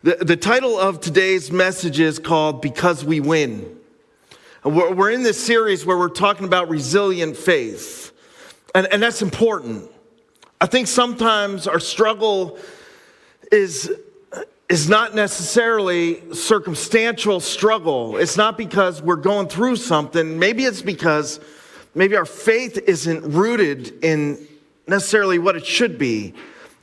The title of today's message is called Because We Win. We're in this series where we're talking about resilient faith. And that's important. I think sometimes our struggle is not necessarily circumstantial struggle. It's not because we're going through something. Maybe it's because our faith isn't rooted in necessarily what it should be.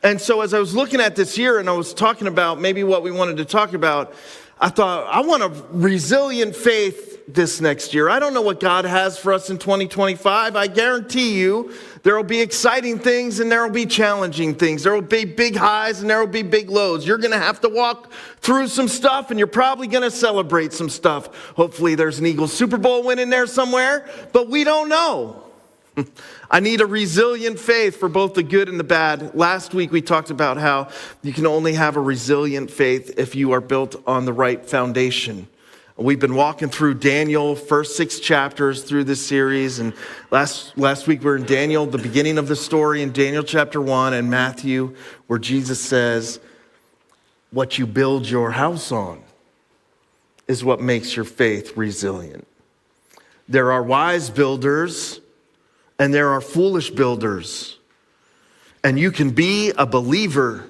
And so as I was looking at this year and I was talking about maybe what we wanted to talk about, I thought, I want a resilient faith this next year. I don't know what God has for us in 2025. I guarantee you there will be exciting things and there will be challenging things. There will be big highs and there will be big lows. You're going to have to walk through some stuff and you're probably going to celebrate some stuff. Hopefully there's an Eagles Super Bowl win in there somewhere, but we don't know. I need a resilient faith for both the good and the bad. Last week we talked about how you can only have a resilient faith if you are built on the right foundation. We've been walking through Daniel, first 6 chapters through this series. And last week we were in Daniel, the beginning of the story in Daniel chapter 1 and Matthew, where Jesus says, what you build your house on is what makes your faith resilient. There are wise builders and there are foolish builders. And you can be a believer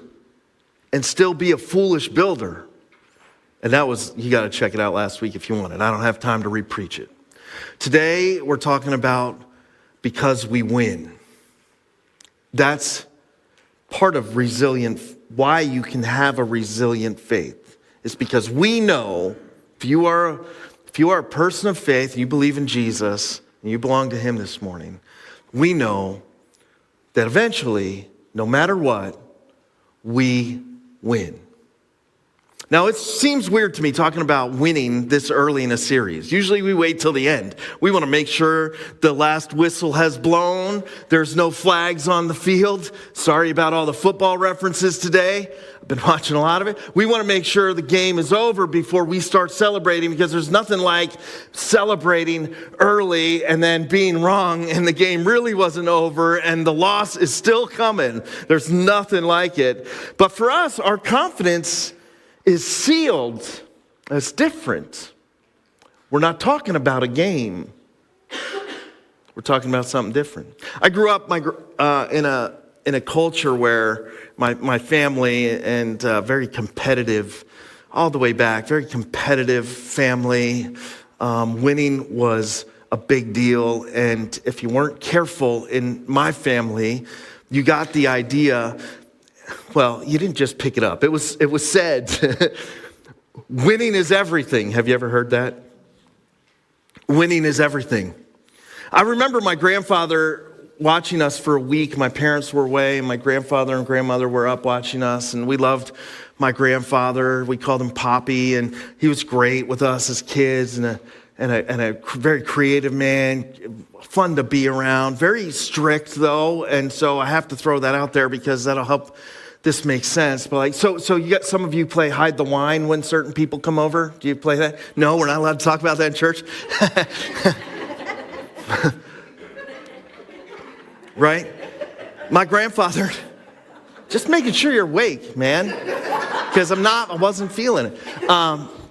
and still be a foolish builder. And you got to check it out last week if you want it. I don't have time to re-preach it. Today, we're talking about because we win. That's part of why you can have a resilient faith. It's because we know if you are a person of faith, you believe in Jesus, and you belong to him this morning, we know that eventually, no matter what, we win. Now, it seems weird to me talking about winning this early in a series. Usually we wait till the end. We want to make sure the last whistle has blown. There's no flags on the field. Sorry about all the football references today. I've been watching a lot of it. We want to make sure the game is over before we start celebrating, because there's nothing like celebrating early and then being wrong and the game really wasn't over and the loss is still coming. There's nothing like it. But for us, our confidence is sealed. It's different. We're not talking about a game. We're talking about something different. I grew up in a culture where my family and very competitive, all the way back, very competitive family. Winning was a big deal, and if you weren't careful in my family, you got the idea. Well, you didn't just pick it up. It was said, winning is everything. Have you ever heard that? Winning is everything. I remember my grandfather watching us for a week. My parents were away, and my grandfather and grandmother were up watching us, and we loved my grandfather. We called him Poppy, and he was great with us as kids, and a very creative man, fun to be around, very strict though, and so I have to throw that out there because that'll help this make sense. But so you got some of you play hide the wine when certain people come over. Do you play that? No, we're not allowed to talk about that in church. Right? My grandfather, just making sure you're awake, man, because I wasn't feeling it.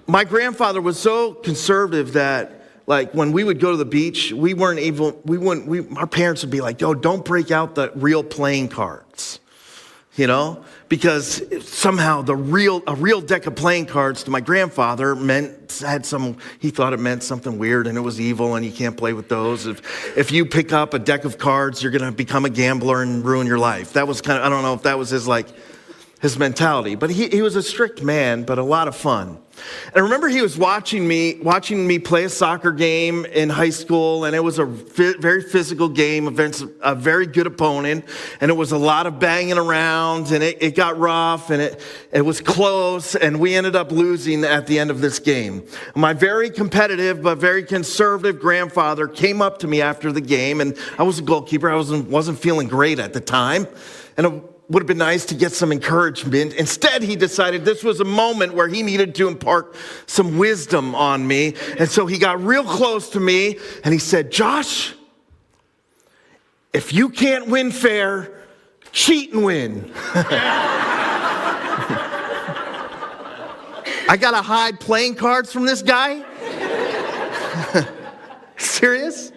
My grandfather was so conservative that, like, when we would go to the beach, our parents would be like, yo, don't break out the real playing cards, because somehow a real deck of playing cards to my grandfather he thought it meant something weird and it was evil and you can't play with those. If you pick up a deck of cards, you're going to become a gambler and ruin your life. That was I don't know if that was his mentality, but he was a strict man, but a lot of fun. And I remember he was watching me play a soccer game in high school, and it was a very physical game against a very good opponent, and it was a lot of banging around, and it got rough, and it was close, and we ended up losing at the end of this game. My very competitive but very conservative grandfather came up to me after the game, and I was a goalkeeper. I wasn't feeling great at the time, and it would have been nice to get some encouragement. Instead, he decided this was a moment where he needed to impart some wisdom on me. And so he got real close to me and he said, Josh, if you can't win fair, cheat and win. I gotta hide playing cards from this guy? Serious?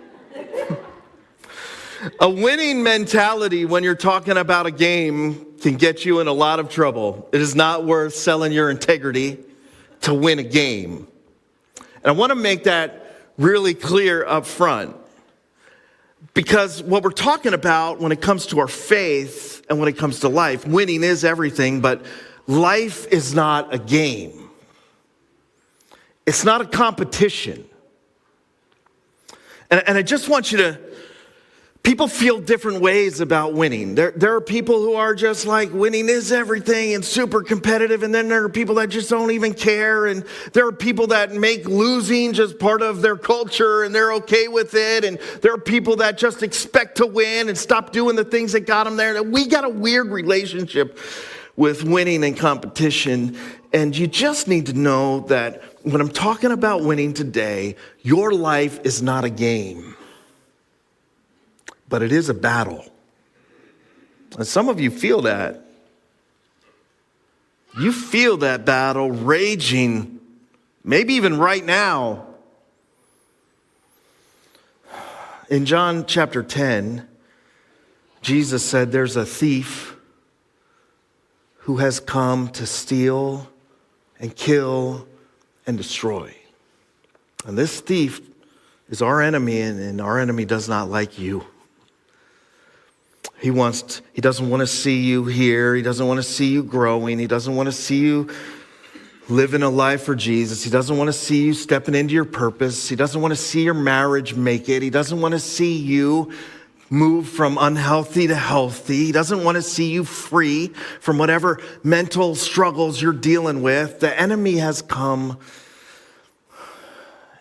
A winning mentality when you're talking about a game can get you in a lot of trouble. It is not worth selling your integrity to win a game. And I want to make that really clear up front. Because what we're talking about when it comes to our faith and when it comes to life, winning is everything, but life is not a game. It's not a competition. And I just want you to, people feel different ways about winning. There are people who are just like, winning is everything and super competitive. And then there are people that just don't even care. And there are people that make losing just part of their culture and they're okay with it. And there are people that just expect to win and stop doing the things that got them there. We got a weird relationship with winning and competition. And you just need to know that when I'm talking about winning today, your life is not a game. But it is a battle. And some of you feel that. You feel that battle raging, maybe even right now. In John chapter 10, Jesus said there's a thief who has come to steal and kill and destroy. And this thief is our enemy, and our enemy does not like you. He doesn't want to see you here. He doesn't want to see you growing. He doesn't want to see you living a life for Jesus. He doesn't want to see you stepping into your purpose. He doesn't want to see your marriage make it. He doesn't want to see you move from unhealthy to healthy. He doesn't want to see you free from whatever mental struggles you're dealing with. The enemy has come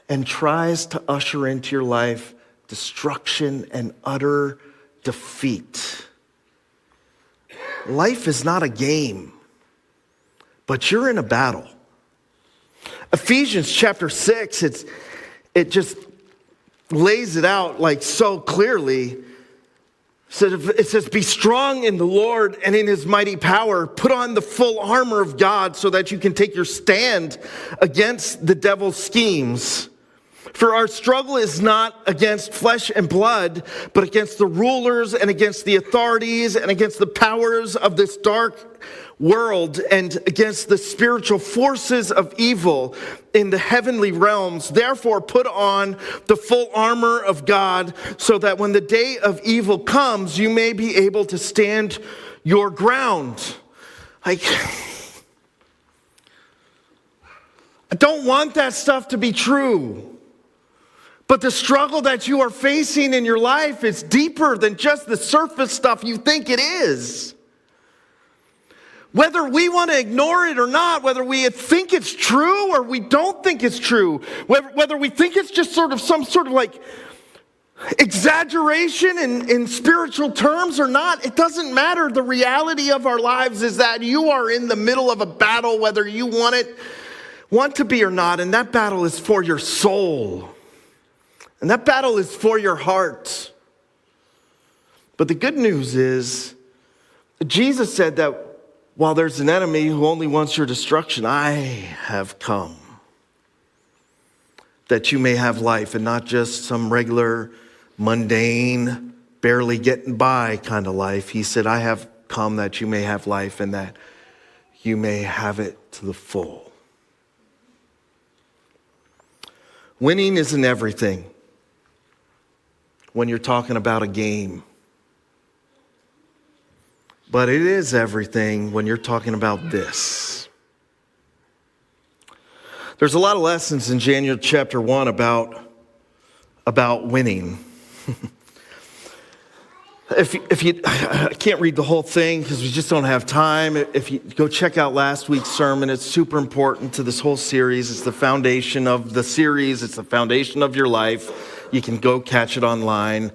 and tries to usher into your life destruction and utter defeat. Life is not a game, but you're in a battle. Ephesians chapter 6, it just lays it out like so clearly. It says, be strong in the Lord and in his mighty power. Put on the full armor of God so that you can take your stand against the devil's schemes. For our struggle is not against flesh and blood, but against the rulers and against the authorities and against the powers of this dark world and against the spiritual forces of evil in the heavenly realms. Therefore, put on the full armor of God so that when the day of evil comes, you may be able to stand your ground. I don't want that stuff to be true. But the struggle that you are facing in your life is deeper than just the surface stuff you think it is. Whether we want to ignore it or not, whether we think it's true or we don't think it's true, whether we think it's just sort of some sort of like exaggeration in spiritual terms or not, it doesn't matter. The reality of our lives is that you are in the middle of a battle, whether you want to be or not, and that battle is for your soul. And that battle is for your heart. But the good news is, Jesus said that while there's an enemy who only wants your destruction, I have come that you may have life and not just some regular, mundane, barely getting by kind of life. He said, I have come that you may have life and that you may have it to the full. Winning isn't everything when you're talking about a game. But it is everything when you're talking about this. There's a lot of lessons in Daniel chapter 1 about winning. I can't read the whole thing because we just don't have time. If you go check out last week's sermon, it's super important to this whole series. It's the foundation of the series. It's the foundation of your life. You can go catch it online.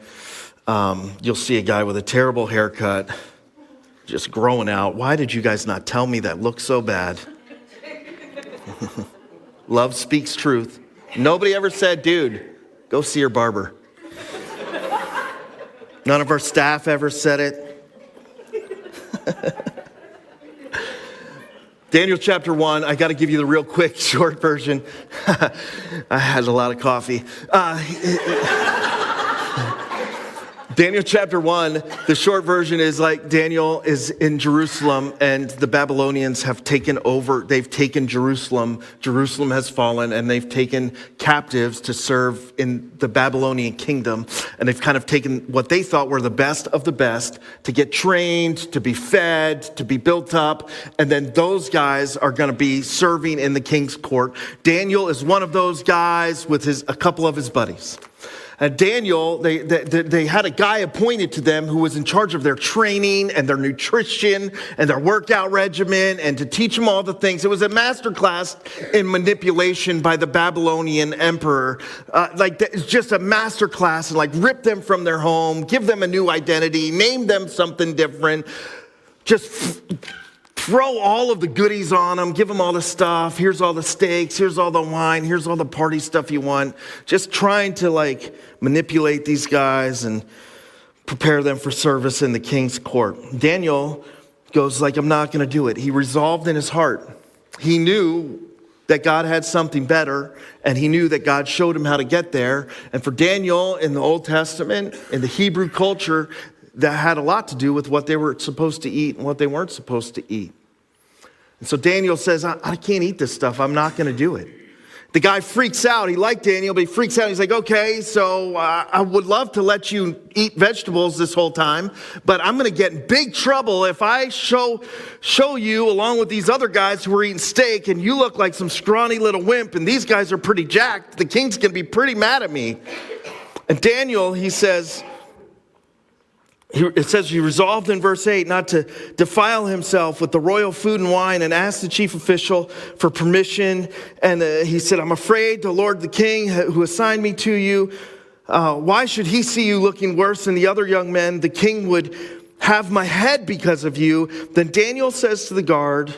You'll see a guy with a terrible haircut just growing out. Why did you guys not tell me that looked so bad? Love speaks truth. Nobody ever said, dude, go see your barber. None of our staff ever said it. Daniel chapter 1, I got to give you the real quick, short version. I had a lot of coffee. Daniel chapter 1, the short version is like Daniel is in Jerusalem and the Babylonians have taken over. They've taken Jerusalem. Jerusalem has fallen and they've taken captives to serve in the Babylonian kingdom. And they've kind of taken what they thought were the best of the best to get trained, to be fed, to be built up. And then those guys are going to be serving in the king's court. Daniel is one of those guys with a couple of his buddies. Daniel, they had a guy appointed to them who was in charge of their training and their nutrition and their workout regimen and to teach them all the things. It was a master class in manipulation by the Babylonian emperor. It's just a master class and rip them from their home, give them a new identity, name them something different, just throw all of the goodies on them, give them all the stuff. Here's all the steaks, here's all the wine, here's all the party stuff you want. Just trying to manipulate these guys and prepare them for service in the king's court. Daniel goes I'm not going to do it. He resolved in his heart. He knew that God had something better, and he knew that God showed him how to get there. And for Daniel in the Old Testament, in the Hebrew culture, that had a lot to do with what they were supposed to eat and what they weren't supposed to eat. And so Daniel says, I can't eat this stuff. I'm not going to do it. The guy freaks out. He liked Daniel, but he freaks out. He's like, okay, so I would love to let you eat vegetables this whole time, but I'm going to get in big trouble if I show you along with these other guys who are eating steak and you look like some scrawny little wimp and these guys are pretty jacked. The king's going to be pretty mad at me. And Daniel, it says he resolved in verse 8 not to defile himself with the royal food and wine and asked the chief official for permission. And he said, I'm afraid the Lord the king who assigned me to you, why should he see you looking worse than the other young men? The king would have my head because of you. Then Daniel says to the guard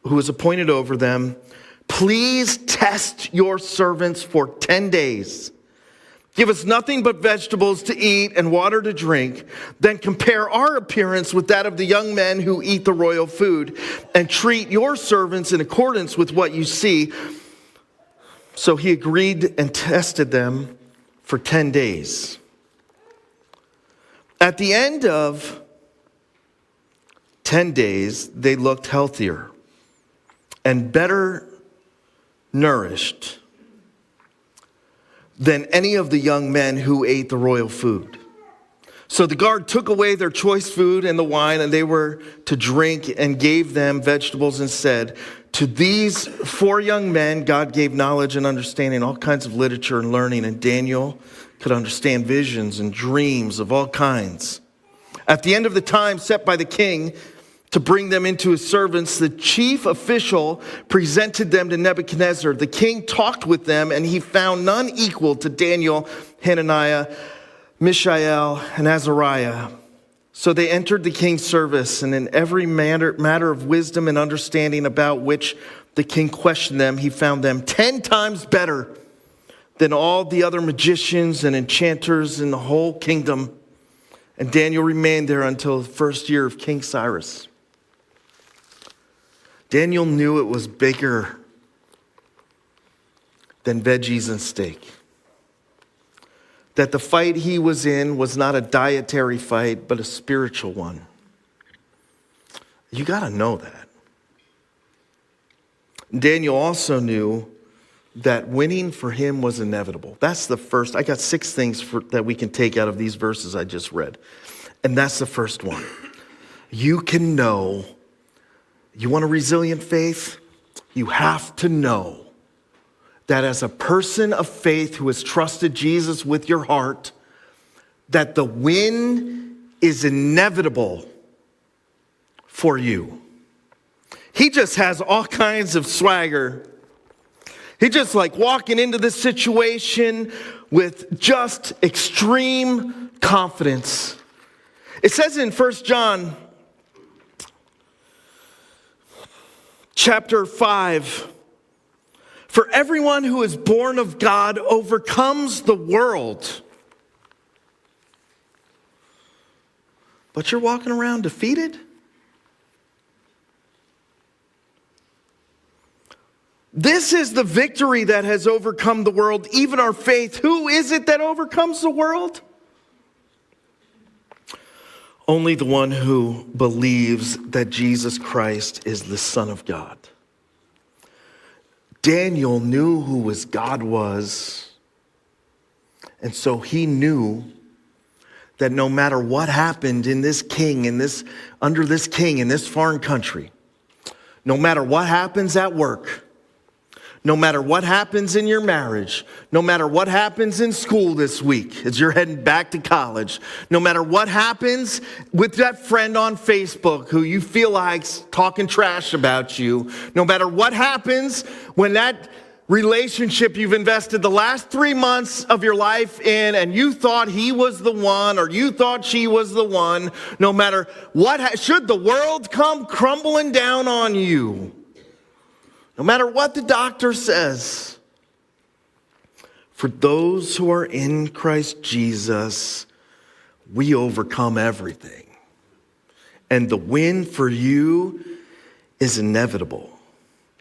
who was appointed over them, please test your servants for 10 days. Give us nothing but vegetables to eat and water to drink. Then compare our appearance with that of the young men who eat the royal food and treat your servants in accordance with what you see. So he agreed and tested them for 10 days. At the end of 10 days, they looked healthier and better nourished than any of the young men who ate the royal food. So the guard took away their choice food and the wine, and they were to drink, and gave them vegetables and said, to these 4 young men, God gave knowledge and understanding, all kinds of literature and learning, and Daniel could understand visions and dreams of all kinds. At the end of the time set by the king to bring them into his servants, the chief official presented them to Nebuchadnezzar. The king talked with them, and he found none equal to Daniel, Hananiah, Mishael, and Azariah. So they entered the king's service, and in every matter of wisdom and understanding about which the king questioned them, he found them 10 times better than all the other magicians and enchanters in the whole kingdom. And Daniel remained there until the first year of King Cyrus. Daniel knew it was bigger than veggies and steak. That the fight he was in was not a dietary fight, but a spiritual one. You got to know that. Daniel also knew that winning for him was inevitable. That's the first. I got 6 things that we can take out of these verses I just read. And that's the first one. You can know. You want a resilient faith? You have to know that as a person of faith who has trusted Jesus with your heart, that the win is inevitable for you. He just has all kinds of swagger. He just walking into this situation with just extreme confidence. It says in 1 John chapter 5, for everyone who is born of God overcomes the world. But you're walking around defeated? This is the victory that has overcome the world, even our faith. Who is it that overcomes the world? Only the one who believes that Jesus Christ is the Son of God. Daniel knew who his God was, and so he knew that no matter what happened in this king, under this king in this foreign country, no matter what happens at work, no matter what happens in your marriage, no matter what happens in school this week as you're heading back to college, no matter what happens with that friend on Facebook who you feel like's talking trash about you, no matter what happens when that relationship you've invested the last 3 months of your life in and you thought he was the one or you thought she was the one, no matter what, should the world come crumbling down on you, no matter what the doctor says, for those who are in Christ Jesus, we overcome everything. And the win for you is inevitable.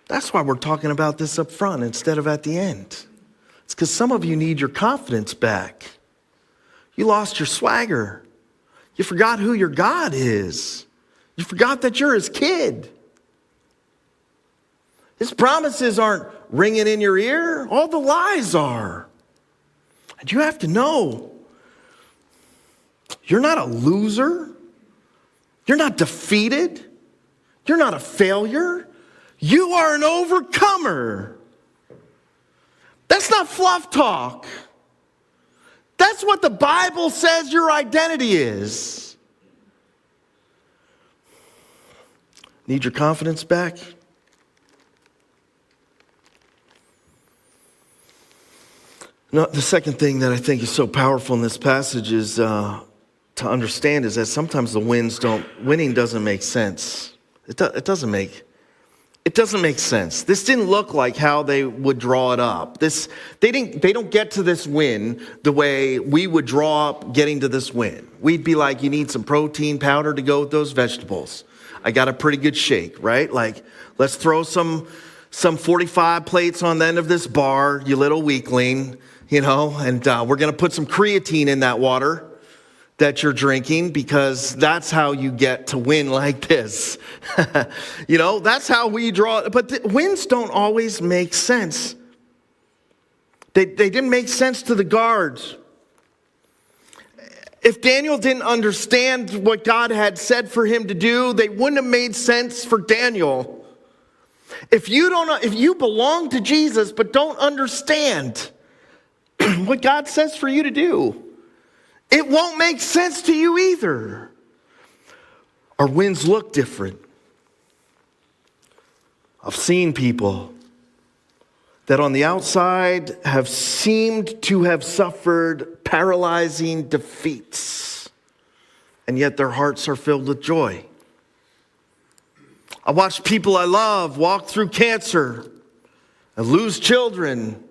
That's why we're talking about this up front instead of at the end. It's because some of you need your confidence back. You lost your swagger. You forgot who your God is. You forgot that you're his kid. His promises aren't ringing in your ear. All the lies are. And you have to know, you're not a loser. You're not defeated. You're not a failure. You are an overcomer. That's not fluff talk. That's what the Bible says your identity is. Need your confidence back? No, the second thing that I think is so powerful in this passage is to understand is that sometimes winning doesn't make sense. It doesn't make sense. This didn't look like how they would draw it up. They don't get to this win the way we would draw up getting to this win. We'd be like, you need some protein powder to go with those vegetables. I got a pretty good shake, right? Like, let's throw some 45 plates on the end of this bar, you little weakling, and we're going to put some creatine in that water that you're drinking because that's how you get to win like this. That's how we draw it. But the wins don't always make sense. They didn't make sense to the guards. If Daniel didn't understand what God had said for him to do, they wouldn't have made sense for Daniel. If you belong to Jesus but don't understand what God says for you to do, it won't make sense to you either. Our wins look different. I've seen people that on the outside have seemed to have suffered paralyzing defeats, and yet their hearts are filled with joy. I watched people I love walk through cancer and lose children.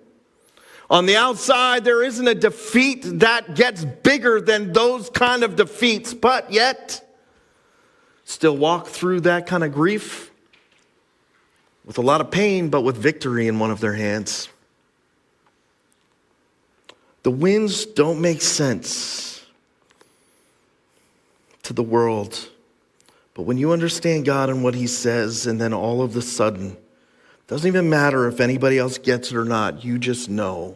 On the outside, there isn't a defeat that gets bigger than those kind of defeats, but yet still walk through that kind of grief with a lot of pain, but with victory in one of their hands. The wins don't make sense to the world, but when you understand God and what he says, and then all of a sudden, it doesn't even matter if anybody else gets it or not, you just know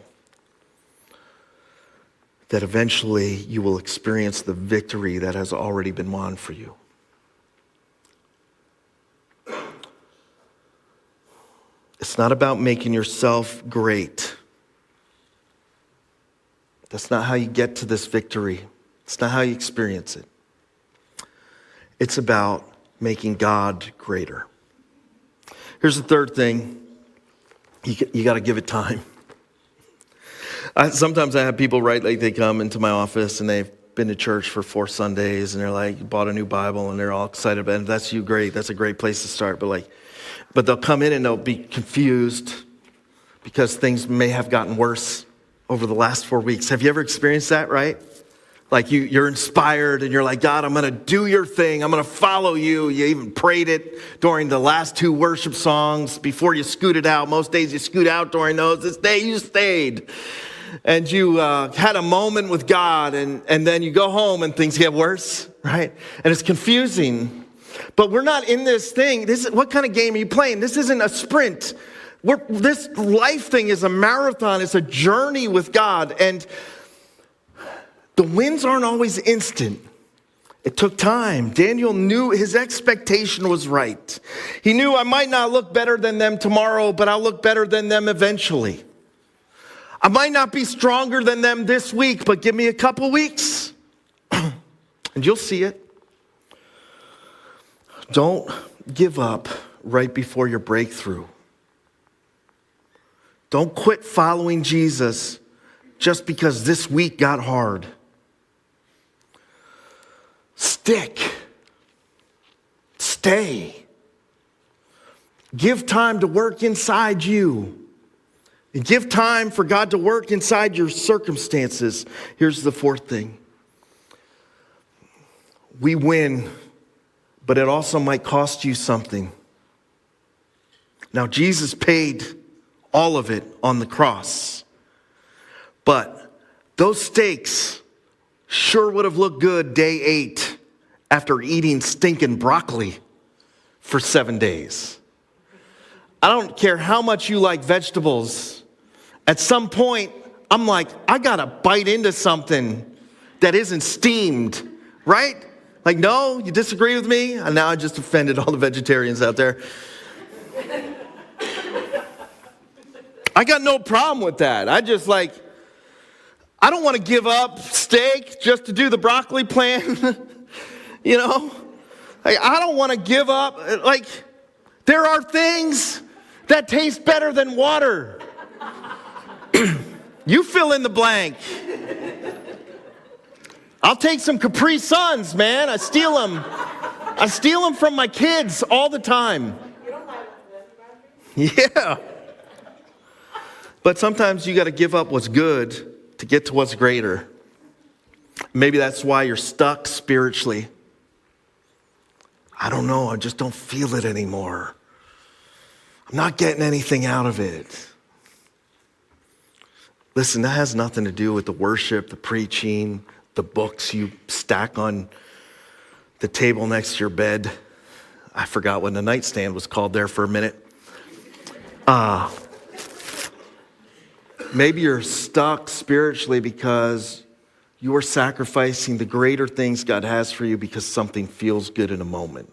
that eventually you will experience the victory that has already been won for you. It's not about making yourself great. That's not how you get to this victory. It's not how you experience it. It's about making God greater. Here's the third thing. You got to give it time. Sometimes I have people they come into my office and they've been to church for 4 Sundays and they're like, bought a new Bible and they're all excited about it. And that's great. That's a great place to start. But they'll come in and they'll be confused because things may have gotten worse over the last 4 weeks. Have you ever experienced that, right? Like you're inspired and you're like, God, I'm going to do your thing. I'm going to follow you. You even prayed it during the last 2 worship songs before you scooted out. Most days you scoot out during those. This day you stayed. And you had a moment with God, and then you go home and things get worse, right? And it's confusing. But we're not in this thing. What kind of game are you playing? This isn't a sprint. This life thing is a marathon. It's a journey with God. And the wins aren't always instant. It took time. Daniel knew his expectation was right. He knew I might not look better than them tomorrow, but I'll look better than them eventually. I might not be stronger than them this week, but give me a couple weeks and you'll see it. Don't give up right before your breakthrough. Don't quit following Jesus just because this week got hard. Stay. Give time to work inside you. And give time for God to work inside your circumstances. Here's the 4th thing. We win, but it also might cost you something. Now, Jesus paid all of it on the cross. But those steaks sure would have looked good day 8 after eating stinking broccoli for 7 days. I don't care how much you like vegetables. At some point, I'm like, I gotta bite into something that isn't steamed, right? Like, no, you disagree with me? And now I just offended all the vegetarians out there. I got no problem with that. I don't want to give up steak just to do the broccoli plan. You know? I don't want to give up. There are things that taste better than water. You fill in the blank. I'll take some Capri Suns, man. I steal them from my kids all the time. Yeah. But sometimes you got to give up what's good to get to what's greater. Maybe that's why you're stuck spiritually. I don't know. I just don't feel it anymore. I'm not getting anything out of it. Listen, that has nothing to do with the worship, the preaching, the books you stack on the table next to your bed. I forgot what the nightstand was called there for a minute. Maybe you're stuck spiritually because you are sacrificing the greater things God has for you because something feels good in a moment.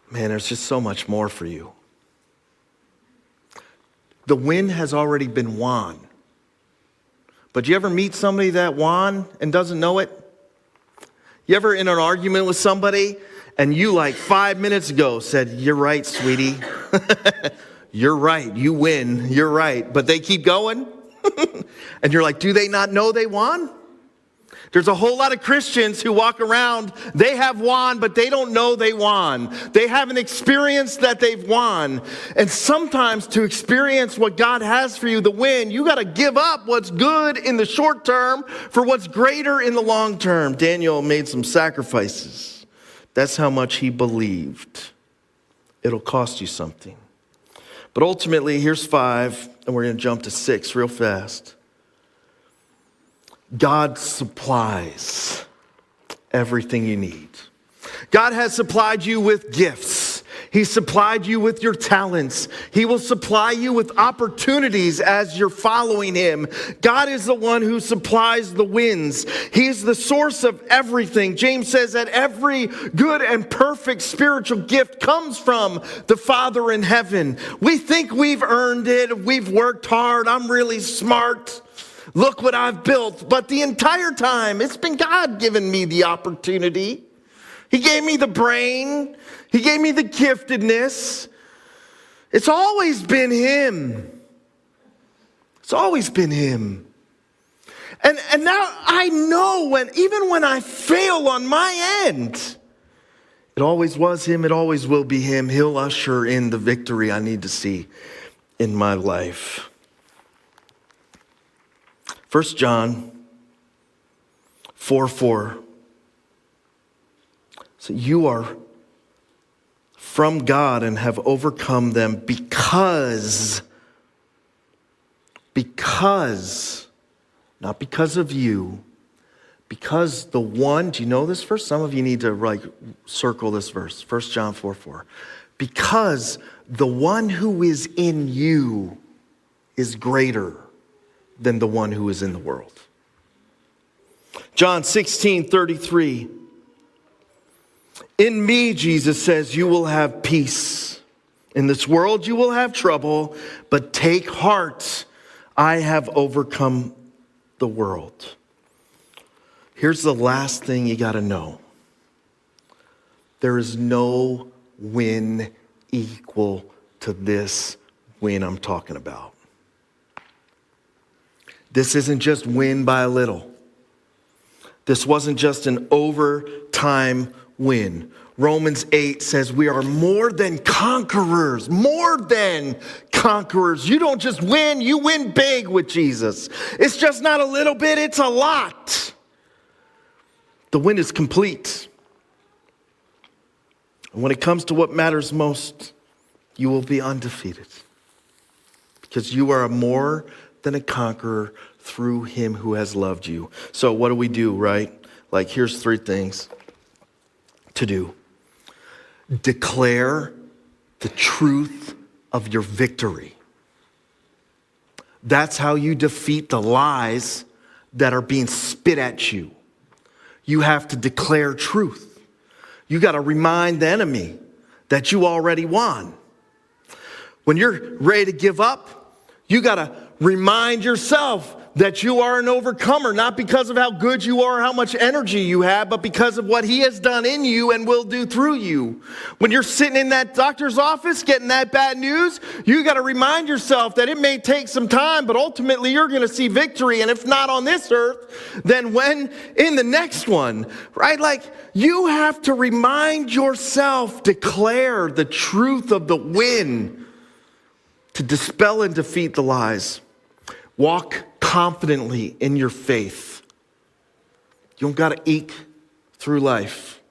Man, there's just so much more for you. The win has already been won. But you ever meet somebody that won and doesn't know it? You ever in an argument with somebody and you 5 minutes ago said, "You're right, sweetie." You're right. You win. You're right. But they keep going. And you're like, do they not know they won? There's a whole lot of Christians who walk around, they have won, but they don't know they won. They haven't experienced that they've won. And sometimes to experience what God has for you, the win, you got to give up what's good in the short term for what's greater in the long term. Daniel made some sacrifices. That's how much he believed. It'll cost you something. But ultimately, here's 5, and we're going to jump to 6 real fast. God supplies everything you need. God has supplied you with gifts. He supplied you with your talents. He will supply you with opportunities as you're following him. God is the one who supplies the winds. He's the source of everything. James says that every good and perfect spiritual gift comes from the Father in heaven. We think we've earned it. We've worked hard. I'm really smart. Look what I've built. But the entire time, it's been God giving me the opportunity. He gave me the brain. He gave me the giftedness. It's always been him. It's always been him. And now I know even when I fail on my end, it always was him. It always will be him. He'll usher in the victory I need to see in my life. 1 John 4:4. So you are from God and have overcome them because, not because of you, because the one, do you know this verse? Some of you need to circle this verse, 1 John 4:4. Because the one who is in you is greater than the one who is in the world. John 16:33. In me, Jesus says, you will have peace. In this world you will have trouble, but take heart, I have overcome the world. Here's the last thing you got to know. There is no win equal to this win I'm talking about. This isn't just win by a little. This wasn't just an overtime win. Romans 8 says we are more than conquerors, more than conquerors. You don't just win, you win big with Jesus. It's just not a little bit, it's a lot. The win is complete. And when it comes to what matters most, you will be undefeated. Because you are more than a conqueror through him who has loved you. So what do we do, right? Like, here's 3 things to do. Declare the truth of your victory. That's how you defeat the lies that are being spit at you. You have to declare truth. You got to remind the enemy that you already won. When you're ready to give up, you got to remind yourself that you are an overcomer, not because of how good you are, how much energy you have, but because of what he has done in you and will do through you. When you're sitting in that doctor's office getting that bad news, you got to remind yourself that it may take some time, but ultimately you're going to see victory. And if not on this earth, then when in the next one, right? Like, you have to remind yourself, declare the truth of the win to dispel and defeat the lies. Walk confidently in your faith. You don't got to eke through life.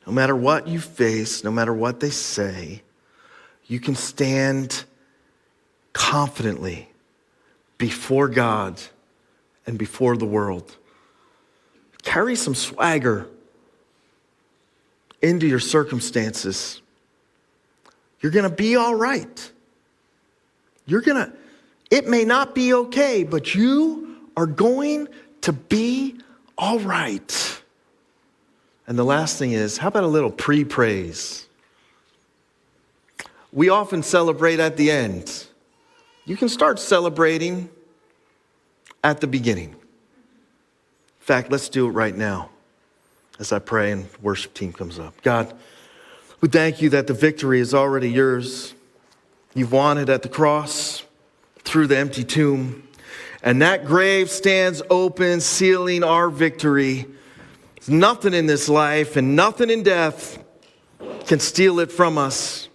No matter what you face, no matter what they say, you can stand confidently before God and before the world. Carry some swagger into your circumstances. You're going to be all right. It may not be okay, but you are going to be all right. And the last thing is, how about a little pre-praise? We often celebrate at the end. You can start celebrating at the beginning. In fact, let's do it right now as I pray and the worship team comes up. God, we thank you that the victory is already yours. You've won it at the cross, through the empty tomb. And that grave stands open, sealing our victory. There's nothing in this life and nothing in death can steal it from us.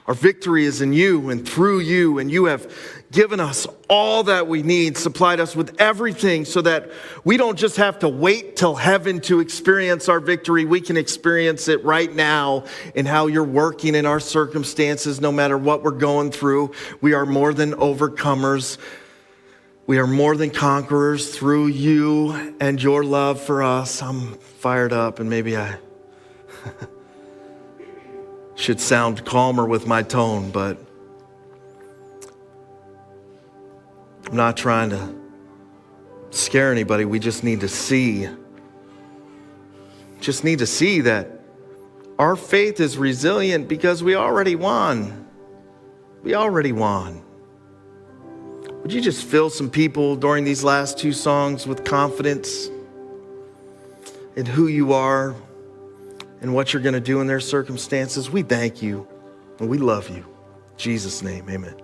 Our victory is in you and through you, and you have given us all that we need, supplied us with everything so that we don't just have to wait till heaven to experience our victory. We can experience it right now in how you're working in our circumstances, no matter what we're going through. We are more than overcomers. We are more than conquerors through you and your love for us. I'm fired up, and maybe I should sound calmer with my tone, but I'm not trying to scare anybody. We just need to see that our faith is resilient because we already won. We already won. Would you just fill some people during these last 2 songs with confidence in who you are and what you're going to do in their circumstances? We thank you and we love you. In Jesus' name, amen.